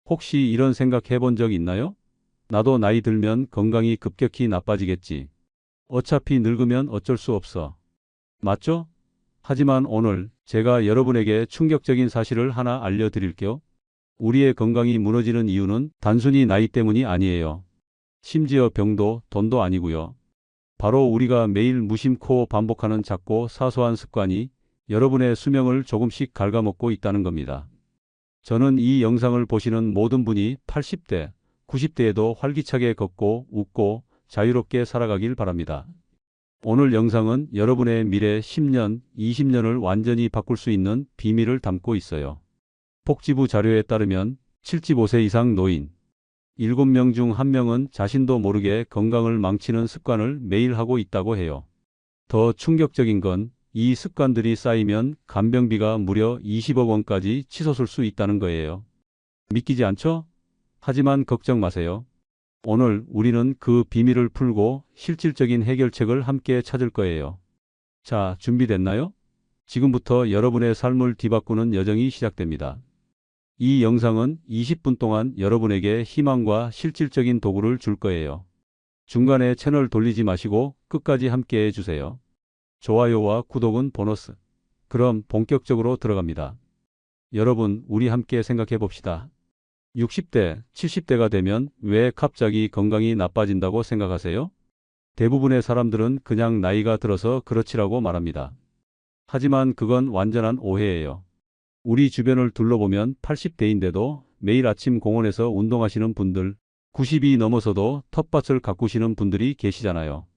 혹시 이런 생각 해본 적 있나요? 나도 나이 들면 건강이 급격히 나빠지겠지. 어차피 늙으면 어쩔 수 없어. 맞죠? 하지만 오늘 제가 여러분에게 충격적인 사실을 하나 알려드릴게요. 우리의 건강이 무너지는 이유는 단순히 나이 때문이 아니에요. 심지어 병도 돈도 아니고요. 바로 우리가 매일 무심코 반복하는 작고 사소한 습관이 여러분의 수명을 조금씩 갉아먹고 있다는 겁니다. 저는 이 영상을 보시는 모든 분이 80대, 90대에도 활기차게 걷고 웃고 자유롭게 살아가길 바랍니다. 오늘 영상은 여러분의 미래 10년, 20년을 완전히 바꿀 수 있는 비밀을 담고 있어요. 복지부 자료에 따르면 75세 이상 노인 7명 중 1명은 자신도 모르게 건강을 망치는 습관을 매일 하고 있다고 해요. 더 충격적인 건 이 습관들이 쌓이면 간병비가 무려 20억 원까지 치솟을 수 있다는 거예요. 믿기지 않죠? 하지만 걱정 마세요. 오늘 우리는 그 비밀을 풀고 실질적인 해결책을 함께 찾을 거예요. 자, 준비됐나요? 지금부터 여러분의 삶을 뒤바꾸는 여정이 시작됩니다. 이 영상은 20분 동안 여러분에게 희망과 실질적인 도구를 줄 거예요. 중간에 채널 돌리지 마시고 끝까지 함께 해주세요. 좋아요와 구독은 보너스. 그럼 본격적으로 들어갑니다. 여러분, 우리 함께 생각해 봅시다. 60대, 70대가 되면 왜 갑자기 건강이 나빠진다고 생각하세요? 대부분의 사람들은 그냥 나이가 들어서 그렇지라고 말합니다. 하지만 그건 완전한 오해예요. 우리 주변을 둘러보면 80대인데도 매일 아침 공원에서 운동하시는 분들, 90이 넘어서도 텃밭을 가꾸시는 분들이 계시잖아요.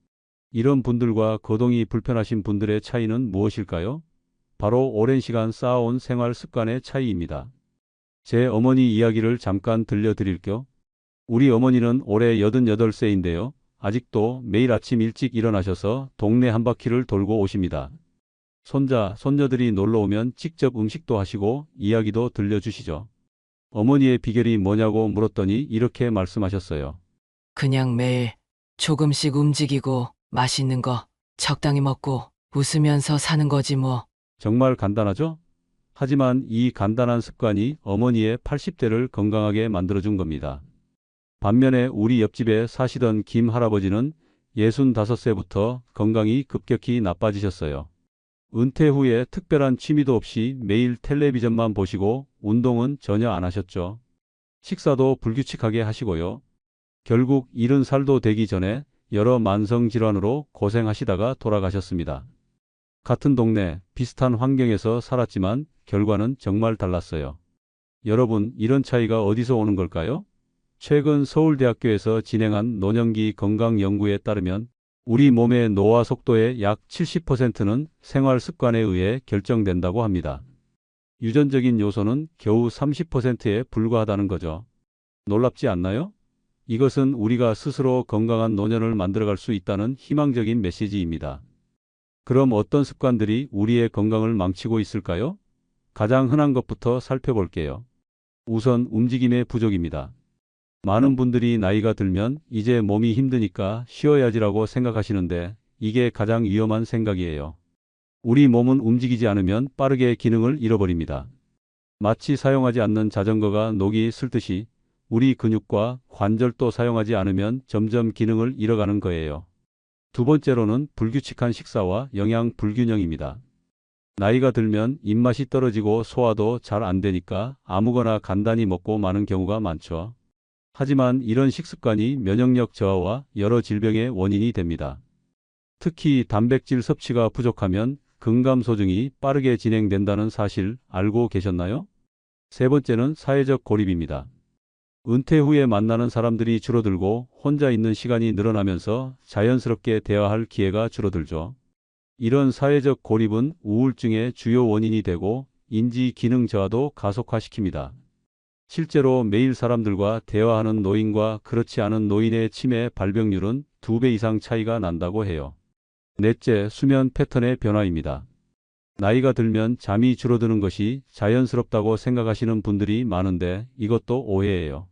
이런 분들과 거동이 불편하신 분들의 차이는 무엇일까요? 바로 오랜 시간 쌓아온 생활 습관의 차이입니다. 제 어머니 이야기를 잠깐 들려드릴게요. 우리 어머니는 올해 88세인데요. 아직도 매일 아침 일찍 일어나셔서 동네 한 바퀴를 돌고 오십니다. 손자, 손녀들이 놀러 오면 직접 음식도 하시고 이야기도 들려주시죠. 어머니의 비결이 뭐냐고 물었더니 이렇게 말씀하셨어요. 그냥 매일 조금씩 움직이고 맛있는 거 적당히 먹고 웃으면서 사는 거지 뭐. 정말 간단하죠? 하지만 이 간단한 습관이 어머니의 80대를 건강하게 만들어준 겁니다. 반면에 우리 옆집에 사시던 김 할아버지는 65세부터 건강이 급격히 나빠지셨어요. 은퇴 후에 특별한 취미도 없이 매일 텔레비전만 보시고 운동은 전혀 안 하셨죠. 식사도 불규칙하게 하시고요. 결국 70살도 되기 전에 여러 만성질환으로 고생하시다가 돌아가셨습니다. 같은 동네, 비슷한 환경에서 살았지만 결과는 정말 달랐어요. 여러분, 이런 차이가 어디서 오는 걸까요? 최근 서울대학교에서 진행한 노년기 건강 연구에 따르면 우리 몸의 노화 속도의 약 70%는 생활 습관에 의해 결정된다고 합니다. 유전적인 요소는 겨우 30%에 불과하다는 거죠. 놀랍지 않나요? 이것은 우리가 스스로 건강한 노년을 만들어갈 수 있다는 희망적인 메시지입니다. 그럼 어떤 습관들이 우리의 건강을 망치고 있을까요? 가장 흔한 것부터 살펴볼게요. 우선 움직임의 부족입니다. 많은 분들이 나이가 들면 이제 몸이 힘드니까 쉬어야지라고 생각하시는데 이게 가장 위험한 생각이에요. 우리 몸은 움직이지 않으면 빠르게 기능을 잃어버립니다. 마치 사용하지 않는 자전거가 녹이 슬듯이 우리 근육과 관절도 사용하지 않으면 점점 기능을 잃어가는 거예요. 두 번째로는 불규칙한 식사와 영양 불균형입니다. 나이가 들면 입맛이 떨어지고 소화도 잘 안 되니까 아무거나 간단히 먹고 마는 경우가 많죠. 하지만 이런 식습관이 면역력 저하와 여러 질병의 원인이 됩니다. 특히 단백질 섭취가 부족하면 근감소증이 빠르게 진행된다는 사실 알고 계셨나요? 세 번째는 사회적 고립입니다. 은퇴 후에 만나는 사람들이 줄어들고 혼자 있는 시간이 늘어나면서 자연스럽게 대화할 기회가 줄어들죠. 이런 사회적 고립은 우울증의 주요 원인이 되고 인지 기능 저하도 가속화시킵니다. 실제로 매일 사람들과 대화하는 노인과 그렇지 않은 노인의 치매 발병률은 2배 이상 차이가 난다고 해요. 넷째, 수면 패턴의 변화입니다. 나이가 들면 잠이 줄어드는 것이 자연스럽다고 생각하시는 분들이 많은데 이것도 오해예요.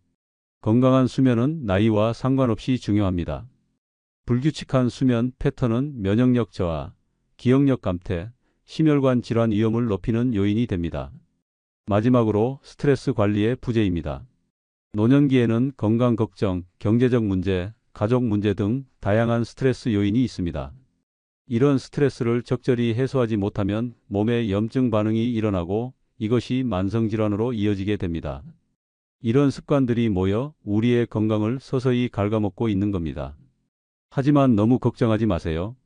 건강한 수면은 나이와 상관없이 중요합니다. 불규칙한 수면 패턴은 면역력 저하, 기억력 감퇴, 심혈관 질환 위험을 높이는 요인이 됩니다. 마지막으로 스트레스 관리의 부재입니다. 노년기에는 건강 걱정, 경제적 문제, 가족 문제 등 다양한 스트레스 요인이 있습니다. 이런 스트레스를 적절히 해소하지 못하면 몸에 염증 반응이 일어나고 이것이 만성질환으로 이어지게 됩니다. 이런 습관들이 모여 우리의 건강을 서서히 갉아먹고 있는 겁니다. 하지만 너무 걱정하지 마세요.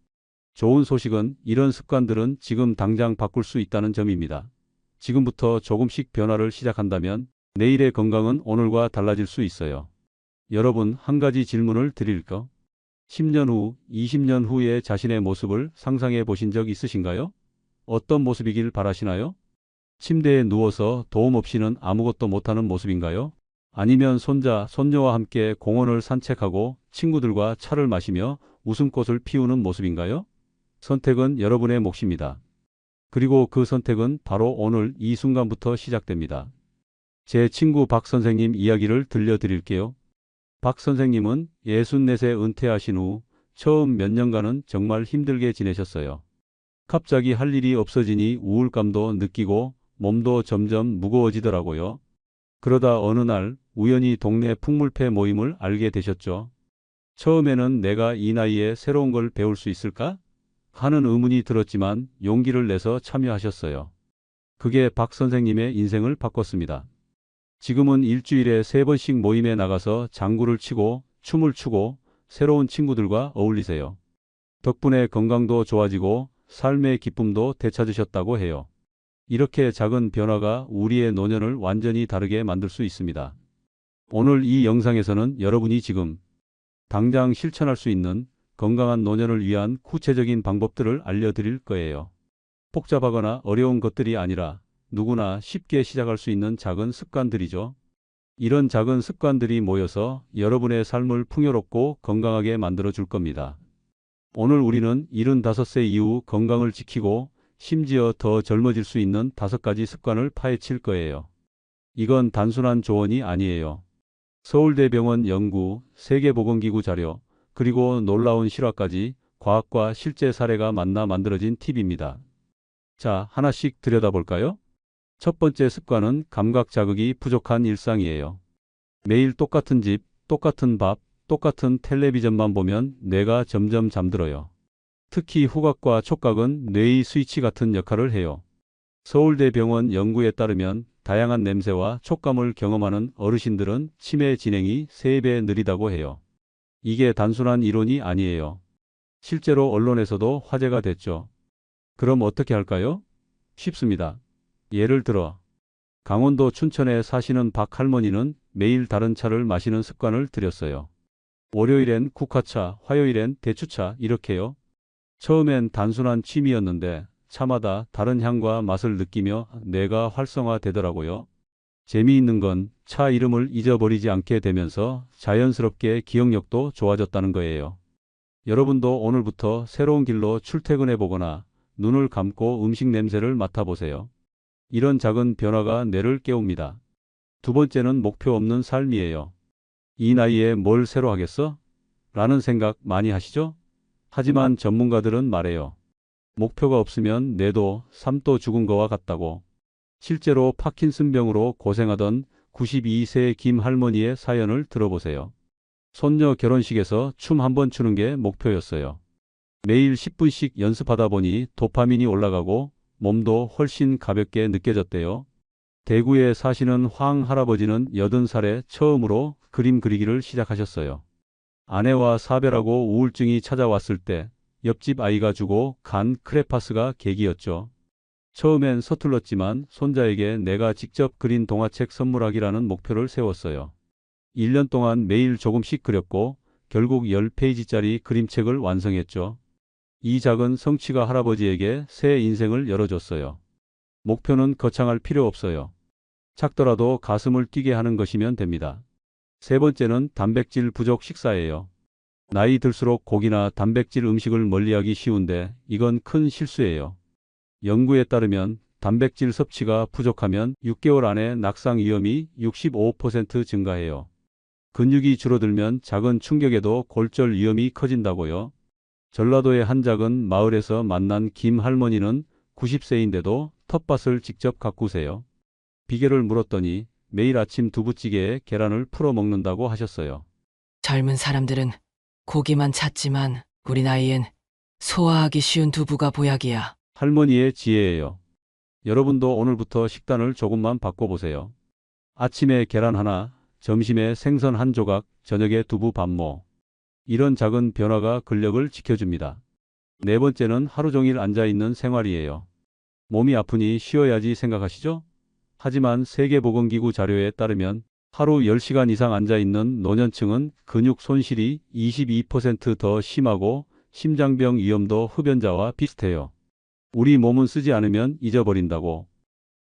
좋은 소식은 이런 습관들은 지금 당장 바꿀 수 있다는 점입니다. 지금부터 조금씩 변화를 시작한다면 내일의 건강은 오늘과 달라질 수 있어요. 여러분, 한 가지 질문을 드릴까? 10년 후, 20년 후의 자신의 모습을 상상해 보신 적 있으신가요? 어떤 모습이길 바라시나요? 침대에 누워서 도움 없이는 아무것도 못하는 모습인가요? 아니면 손자, 손녀와 함께 공원을 산책하고 친구들과 차를 마시며 웃음꽃을 피우는 모습인가요? 선택은 여러분의 몫입니다. 그리고 그 선택은 바로 오늘 이 순간부터 시작됩니다. 제 친구 박 선생님 이야기를 들려드릴게요. 박 선생님은 64세 은퇴하신 후 처음 몇 년간은 정말 힘들게 지내셨어요. 갑자기 할 일이 없어지니 우울감도 느끼고 몸도 점점 무거워지더라고요. 그러다 어느 날 우연히 동네 풍물패 모임을 알게 되셨죠. 처음에는 내가 이 나이에 새로운 걸 배울 수 있을까? 하는 의문이 들었지만 용기를 내서 참여하셨어요. 그게 박 선생님의 인생을 바꿨습니다. 지금은 일주일에 3번씩 모임에 나가서 장구를 치고 춤을 추고 새로운 친구들과 어울리세요. 덕분에 건강도 좋아지고 삶의 기쁨도 되찾으셨다고 해요. 이렇게 작은 변화가 우리의 노년을 완전히 다르게 만들 수 있습니다. 오늘 이 영상에서는 여러분이 지금 당장 실천할 수 있는 건강한 노년을 위한 구체적인 방법들을 알려드릴 거예요. 복잡하거나 어려운 것들이 아니라 누구나 쉽게 시작할 수 있는 작은 습관들이죠. 이런 작은 습관들이 모여서 여러분의 삶을 풍요롭고 건강하게 만들어 줄 겁니다. 오늘 우리는 75세 이후 건강을 지키고 심지어 더 젊어질 수 있는 5가지 습관을 파헤칠 거예요. 이건 단순한 조언이 아니에요. 서울대병원 연구, 세계보건기구 자료, 그리고 놀라운 실화까지 과학과 실제 사례가 만나 만들어진 팁입니다. 자, 하나씩 들여다볼까요? 첫 번째 습관은 감각 자극이 부족한 일상이에요. 매일 똑같은 집, 똑같은 밥, 똑같은 텔레비전만 보면 뇌가 점점 잠들어요. 특히 후각과 촉각은 뇌의 스위치 같은 역할을 해요. 서울대병원 연구에 따르면 다양한 냄새와 촉감을 경험하는 어르신들은 치매 진행이 3배 느리다고 해요. 이게 단순한 이론이 아니에요. 실제로 언론에서도 화제가 됐죠. 그럼 어떻게 할까요? 쉽습니다. 예를 들어 강원도 춘천에 사시는 박 할머니는 매일 다른 차를 마시는 습관을 들였어요. 월요일엔 국화차, 화요일엔 대추차 이렇게요. 처음엔 단순한 취미였는데 차마다 다른 향과 맛을 느끼며 뇌가 활성화되더라고요. 재미있는 건 차 이름을 잊어버리지 않게 되면서 자연스럽게 기억력도 좋아졌다는 거예요. 여러분도 오늘부터 새로운 길로 출퇴근해 보거나 눈을 감고 음식 냄새를 맡아보세요. 이런 작은 변화가 뇌를 깨웁니다. 두 번째는 목표 없는 삶이에요. 이 나이에 뭘 새로 하겠어? 라는 생각 많이 하시죠? 하지만 전문가들은 말해요. 목표가 없으면 뇌도 삶도 죽은 거와 같다고. 실제로 파킨슨병으로 고생하던 92세 김 할머니의 사연을 들어보세요. 손녀 결혼식에서 춤 한 번 추는 게 목표였어요. 매일 10분씩 연습하다 보니 도파민이 올라가고 몸도 훨씬 가볍게 느껴졌대요. 대구에 사시는 황 할아버지는 80살에 처음으로 그림 그리기를 시작하셨어요. 아내와 사별하고 우울증이 찾아왔을 때 옆집 아이가 주고 간 크레파스가 계기였죠. 처음엔 서툴렀지만 손자에게 내가 직접 그린 동화책 선물하기라는 목표를 세웠어요. 1년 동안 매일 조금씩 그렸고 결국 10페이지짜리 그림책을 완성했죠. 이 작은 성취가 할아버지에게 새 인생을 열어줬어요. 목표는 거창할 필요 없어요. 작더라도 가슴을 뛰게 하는 것이면 됩니다. 세 번째는 단백질 부족 식사예요. 나이 들수록 고기나 단백질 음식을 멀리하기 쉬운데 이건 큰 실수예요. 연구에 따르면 단백질 섭취가 부족하면 6개월 안에 낙상 위험이 65% 증가해요. 근육이 줄어들면 작은 충격에도 골절 위험이 커진다고요. 전라도의 한 작은 마을에서 만난 김 할머니는 90세인데도 텃밭을 직접 가꾸세요. 비결을 물었더니 매일 아침 두부찌개에 계란을 풀어 먹는다고 하셨어요. 젊은 사람들은 고기만 찾지만 우리 나이엔 소화하기 쉬운 두부가 보약이야. 할머니의 지혜예요. 여러분도 오늘부터 식단을 조금만 바꿔보세요. 아침에 계란 하나, 점심에 생선 한 조각, 저녁에 두부 반모. 이런 작은 변화가 근력을 지켜줍니다. 네 번째는 하루 종일 앉아있는 생활이에요. 몸이 아프니 쉬어야지 생각하시죠? 하지만 세계보건기구 자료에 따르면 하루 10시간 이상 앉아있는 노년층은 근육 손실이 22%더 심하고 심장병 위험도 흡연자와 비슷해요. 우리 몸은 쓰지 않으면 잊어버린다고.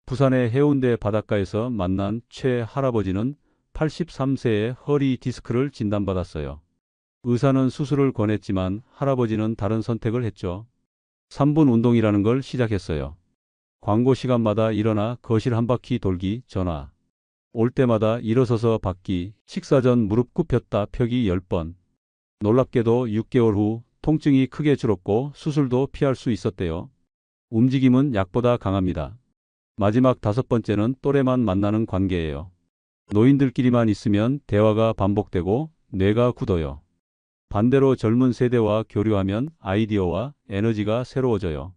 부산의 해운대 바닷가에서 만난 최 할아버지는 83세에 허리 디스크를 진단받았어요. 의사는 수술을 권했지만 할아버지는 다른 선택을 했죠. 3분 운동이라는 걸 시작했어요. 광고 시간마다 일어나 거실 한 바퀴 돌기, 전화. 올 때마다 일어서서 받기, 식사 전 무릎 굽혔다 펴기 10번. 놀랍게도 6개월 후 통증이 크게 줄었고 수술도 피할 수 있었대요. 움직임은 약보다 강합니다. 마지막 5번째는 또래만 만나는 관계예요. 노인들끼리만 있으면 대화가 반복되고 뇌가 굳어요. 반대로 젊은 세대와 교류하면 아이디어와 에너지가 새로워져요.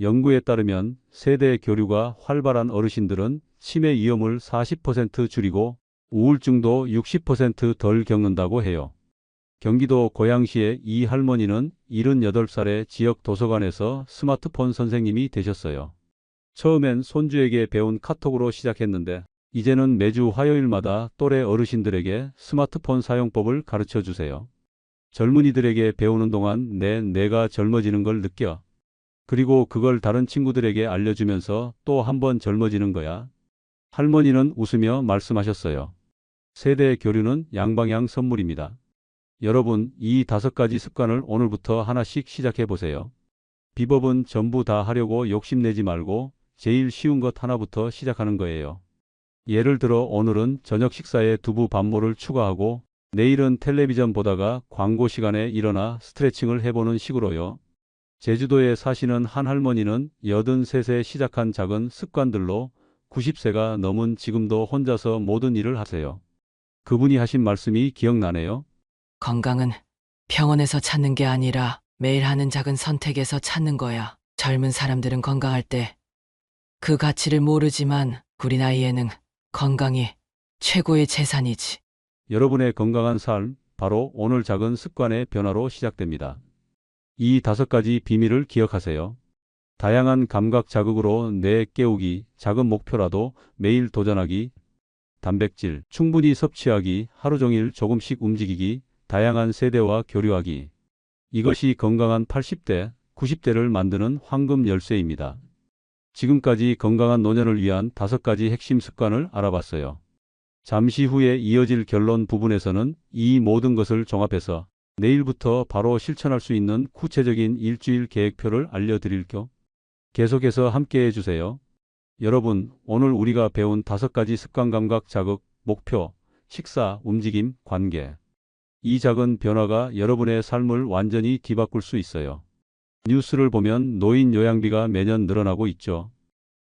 연구에 따르면 세대 교류가 활발한 어르신들은 치매 위험을 40% 줄이고 우울증도 60%덜 겪는다고 해요. 경기도 고양시의 이 할머니는 78살에 지역 도서관에서 스마트폰 선생님이 되셨어요. 처음엔 손주에게 배운 카톡으로 시작했는데 이제는 매주 화요일마다 또래 어르신들에게 스마트폰 사용법을 가르쳐 주세요. 젊은이들에게 배우는 동안 뇌가 젊어지는 걸 느껴. 그리고 그걸 다른 친구들에게 알려주면서 또 한 번 젊어지는 거야. 할머니는 웃으며 말씀하셨어요. 세대 교류는 양방향 선물입니다. 여러분, 이 5가지 습관을 오늘부터 하나씩 시작해 보세요. 비법은 전부 다 하려고 욕심내지 말고 제일 쉬운 것 하나부터 시작하는 거예요. 예를 들어 오늘은 저녁 식사에 두부 반모를 추가하고 내일은 텔레비전 보다가 광고 시간에 일어나 스트레칭을 해보는 식으로요. 제주도에 사시는 한 할머니는 83세 시작한 작은 습관들로 90세가 넘은 지금도 혼자서 모든 일을 하세요. 그분이 하신 말씀이 기억나네요. 건강은 병원에서 찾는 게 아니라 매일 하는 작은 선택에서 찾는 거야. 젊은 사람들은 건강할 때 그 가치를 모르지만 우리 나이에는 건강이 최고의 재산이지. 여러분의 건강한 삶, 바로 오늘 작은 습관의 변화로 시작됩니다. 이 5가지 비밀을 기억하세요. 다양한 감각 자극으로 뇌 깨우기, 작은 목표라도 매일 도전하기, 단백질 충분히 섭취하기, 하루 종일 조금씩 움직이기, 다양한 세대와 교류하기. 이것이 건강한 80대, 90대를 만드는 황금 열쇠입니다. 지금까지 건강한 노년을 위한 5가지 핵심 습관을 알아봤어요. 잠시 후에 이어질 결론 부분에서는 이 모든 것을 종합해서 내일부터 바로 실천할 수 있는 구체적인 일주일 계획표를 알려드릴게요. 계속해서 함께 해주세요. 여러분, 오늘 우리가 배운 5가지 습관 감각 자극, 목표, 식사, 움직임, 관계. 이 작은 변화가 여러분의 삶을 완전히 뒤바꿀 수 있어요. 뉴스를 보면 노인 요양비가 매년 늘어나고 있죠.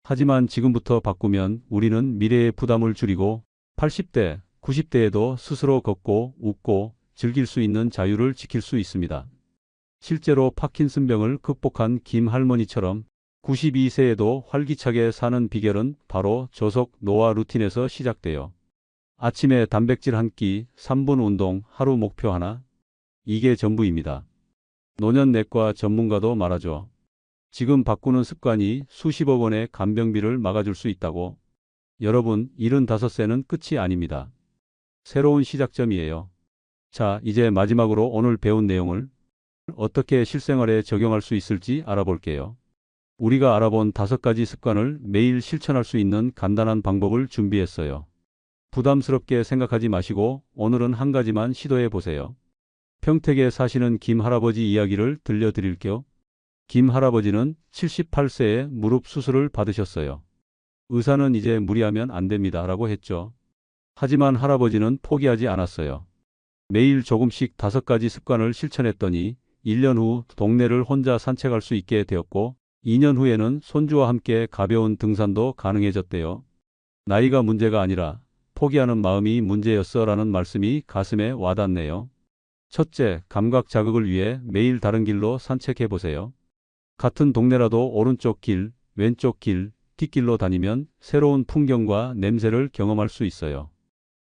하지만 지금부터 바꾸면 우리는 미래의 부담을 줄이고 80대, 90대에도 스스로 걷고 웃고 즐길 수 있는 자유를 지킬 수 있습니다. 실제로 파킨슨병을 극복한 김 할머니처럼 92세에도 활기차게 사는 비결은 바로 저속 노화 루틴에서 시작돼요. 아침에 단백질 한 끼, 3분 운동, 하루 목표 하나. 이게 전부입니다. 노년내과 전문가도 말하죠. 지금 바꾸는 습관이 수십억 원의 간병비를 막아줄 수 있다고. 여러분, 75세는 끝이 아닙니다. 새로운 시작점이에요. 자, 이제 마지막으로 오늘 배운 내용을 어떻게 실생활에 적용할 수 있을지 알아볼게요. 우리가 알아본 5가지 습관을 매일 실천할 수 있는 간단한 방법을 준비했어요. 부담스럽게 생각하지 마시고 오늘은 한 가지만 시도해 보세요. 평택에 사시는 김 할아버지 이야기를 들려드릴게요. 김 할아버지는 78세에 무릎 수술을 받으셨어요. 의사는 이제 무리하면 안 됩니다 라고 했죠. 하지만 할아버지는 포기하지 않았어요. 매일 조금씩 5가지 습관을 실천했더니 1년 후 동네를 혼자 산책할 수 있게 되었고 2년 후에는 손주와 함께 가벼운 등산도 가능해졌대요. 나이가 문제가 아니라 포기하는 마음이 문제였어라는 말씀이 가슴에 와닿네요. 첫째, 감각 자극을 위해 매일 다른 길로 산책해 보세요. 같은 동네라도 오른쪽 길, 왼쪽 길, 뒷길로 다니면 새로운 풍경과 냄새를 경험할 수 있어요.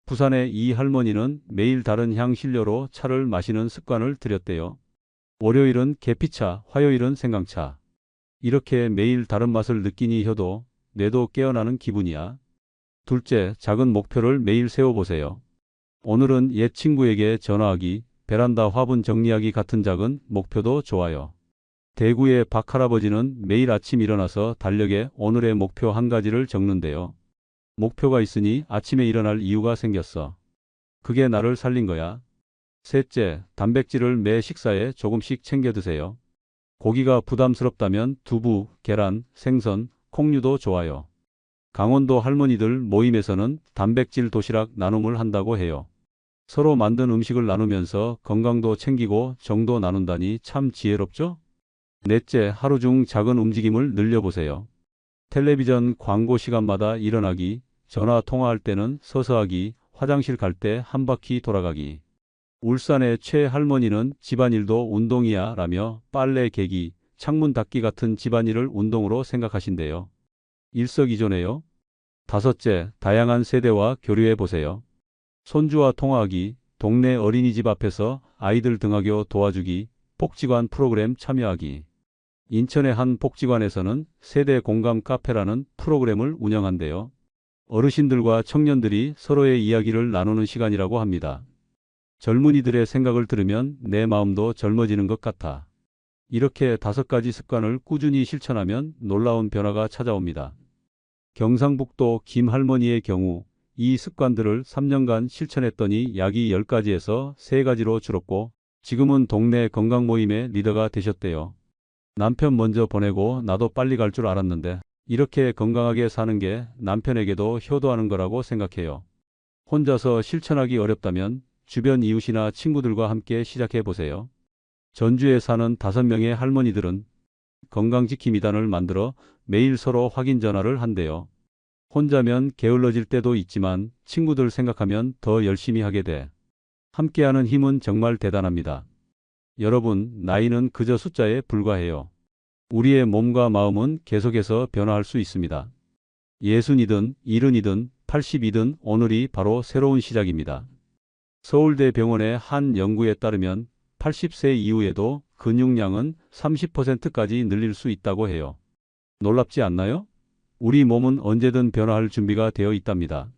부산의 이 할머니는 매일 다른 향신료로 차를 마시는 습관을 들였대요. 월요일은 계피차, 화요일은 생강차. 이렇게 매일 다른 맛을 느끼니 혀도 뇌도 깨어나는 기분이야. 둘째, 작은 목표를 매일 세워보세요. 오늘은 옛 친구에게 전화하기, 베란다 화분 정리하기 같은 작은 목표도 좋아요. 대구의 박 할아버지는 매일 아침 일어나서 달력에 오늘의 목표 한 가지를 적는데요. 목표가 있으니 아침에 일어날 이유가 생겼어. 그게 나를 살린 거야. 셋째, 단백질을 매 식사에 조금씩 챙겨 드세요. 고기가 부담스럽다면 두부, 계란, 생선, 콩류도 좋아요. 강원도 할머니들 모임에서는 단백질 도시락 나눔을 한다고 해요. 서로 만든 음식을 나누면서 건강도 챙기고 정도 나눈다니 참 지혜롭죠? 넷째, 하루 중 작은 움직임을 늘려보세요. 텔레비전 광고 시간마다 일어나기, 전화 통화할 때는 서서 하기, 화장실 갈 때 한 바퀴 돌아가기. 울산의 최 할머니는 집안일도 운동이야 라며 빨래 개기, 창문 닫기 같은 집안일을 운동으로 생각하신대요. 일석이조네요. 다섯째, 다양한 세대와 교류해 보세요. 손주와 통화하기, 동네 어린이집 앞에서 아이들 등하교 도와주기, 복지관 프로그램 참여하기. 인천의 한 복지관에서는 세대 공감 카페라는 프로그램을 운영한대요. 어르신들과 청년들이 서로의 이야기를 나누는 시간이라고 합니다. 젊은이들의 생각을 들으면 내 마음도 젊어지는 것 같아. 이렇게 5가지 습관을 꾸준히 실천하면 놀라운 변화가 찾아옵니다. 경상북도 김 할머니의 경우 이 습관들을 3년간 실천했더니 약이 10가지에서 3가지로 줄었고 지금은 동네 건강 모임의 리더가 되셨대요. 남편 먼저 보내고 나도 빨리 갈 줄 알았는데 이렇게 건강하게 사는 게 남편에게도 효도하는 거라고 생각해요. 혼자서 실천하기 어렵다면 주변 이웃이나 친구들과 함께 시작해 보세요. 전주에 사는 5명의 할머니들은 건강지킴 이단을 만들어 매일 서로 확인 전화를 한대요. 혼자면 게을러질 때도 있지만 친구들 생각하면 더 열심히 하게 돼. 함께하는 힘은 정말 대단합니다. 여러분, 나이는 그저 숫자에 불과해요. 우리의 몸과 마음은 계속해서 변화할 수 있습니다. 60이든 70이든 80이든 오늘이 바로 새로운 시작입니다. 서울대 병원의 한 연구에 따르면 80세 이후에도 근육량은 30%까지 늘릴 수 있다고 해요. 놀랍지 않나요? 우리 몸은 언제든 변화할 준비가 되어 있답니다.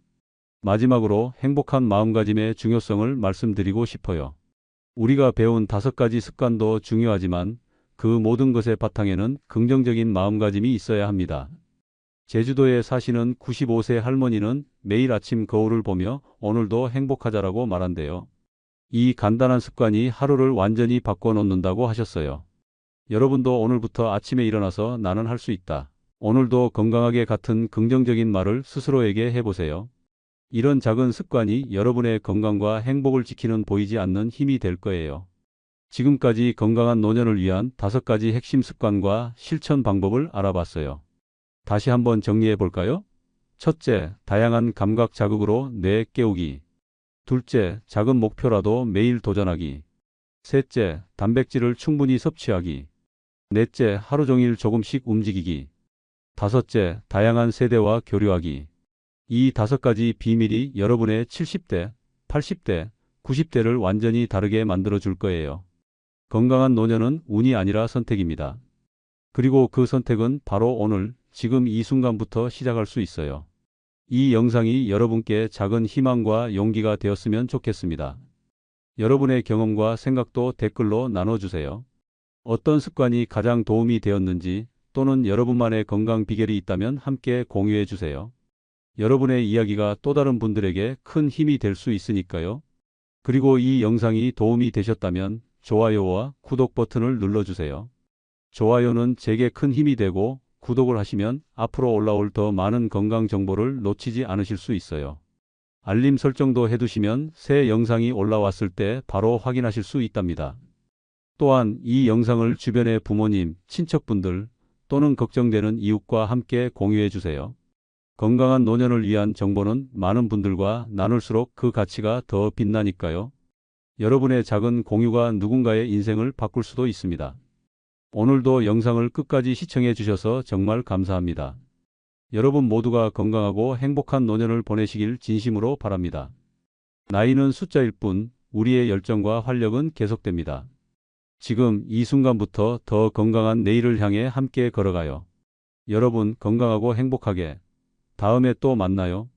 마지막으로 행복한 마음가짐의 중요성을 말씀드리고 싶어요. 우리가 배운 5가지 습관도 중요하지만 그 모든 것의 바탕에는 긍정적인 마음가짐이 있어야 합니다. 제주도에 사시는 95세 할머니는 매일 아침 거울을 보며 오늘도 행복하자라고 말한대요. 이 간단한 습관이 하루를 완전히 바꿔놓는다고 하셨어요. 여러분도 오늘부터 아침에 일어나서 나는 할 수 있다. 오늘도 건강하게 같은 긍정적인 말을 스스로에게 해보세요. 이런 작은 습관이 여러분의 건강과 행복을 지키는 보이지 않는 힘이 될 거예요. 지금까지 건강한 노년을 위한 5가지 핵심 습관과 실천 방법을 알아봤어요. 다시 한번 정리해 볼까요? 첫째, 다양한 감각 자극으로 뇌 깨우기. 둘째, 작은 목표라도 매일 도전하기. 셋째, 단백질을 충분히 섭취하기. 넷째, 하루 종일 조금씩 움직이기. 다섯째, 다양한 세대와 교류하기. 이 5가지 비밀이 여러분의 70대, 80대, 90대를 완전히 다르게 만들어 줄 거예요. 건강한 노년은 운이 아니라 선택입니다. 그리고 그 선택은 바로 오늘, 지금 이 순간부터 시작할 수 있어요. 이 영상이 여러분께 작은 희망과 용기가 되었으면 좋겠습니다. 여러분의 경험과 생각도 댓글로 나눠주세요. 어떤 습관이 가장 도움이 되었는지 또는 여러분만의 건강 비결이 있다면 함께 공유해 주세요. 여러분의 이야기가 또 다른 분들에게 큰 힘이 될 수 있으니까요. 그리고 이 영상이 도움이 되셨다면 좋아요와 구독 버튼을 눌러주세요. 좋아요는 제게 큰 힘이 되고 구독을 하시면 앞으로 올라올 더 많은 건강 정보를 놓치지 않으실 수 있어요. 알림 설정도 해두시면 새 영상이 올라왔을 때 바로 확인하실 수 있답니다. 또한 이 영상을 주변의 부모님, 친척분들 또는 걱정되는 이웃과 함께 공유해 주세요. 건강한 노년을 위한 정보는 많은 분들과 나눌수록 그 가치가 더 빛나니까요. 여러분의 작은 공유가 누군가의 인생을 바꿀 수도 있습니다. 오늘도 영상을 끝까지 시청해 주셔서 정말 감사합니다. 여러분 모두가 건강하고 행복한 노년을 보내시길 진심으로 바랍니다. 나이는 숫자일 뿐 우리의 열정과 활력은 계속됩니다. 지금 이 순간부터 더 건강한 내일을 향해 함께 걸어가요. 여러분 건강하고 행복하게. 다음에 또 만나요.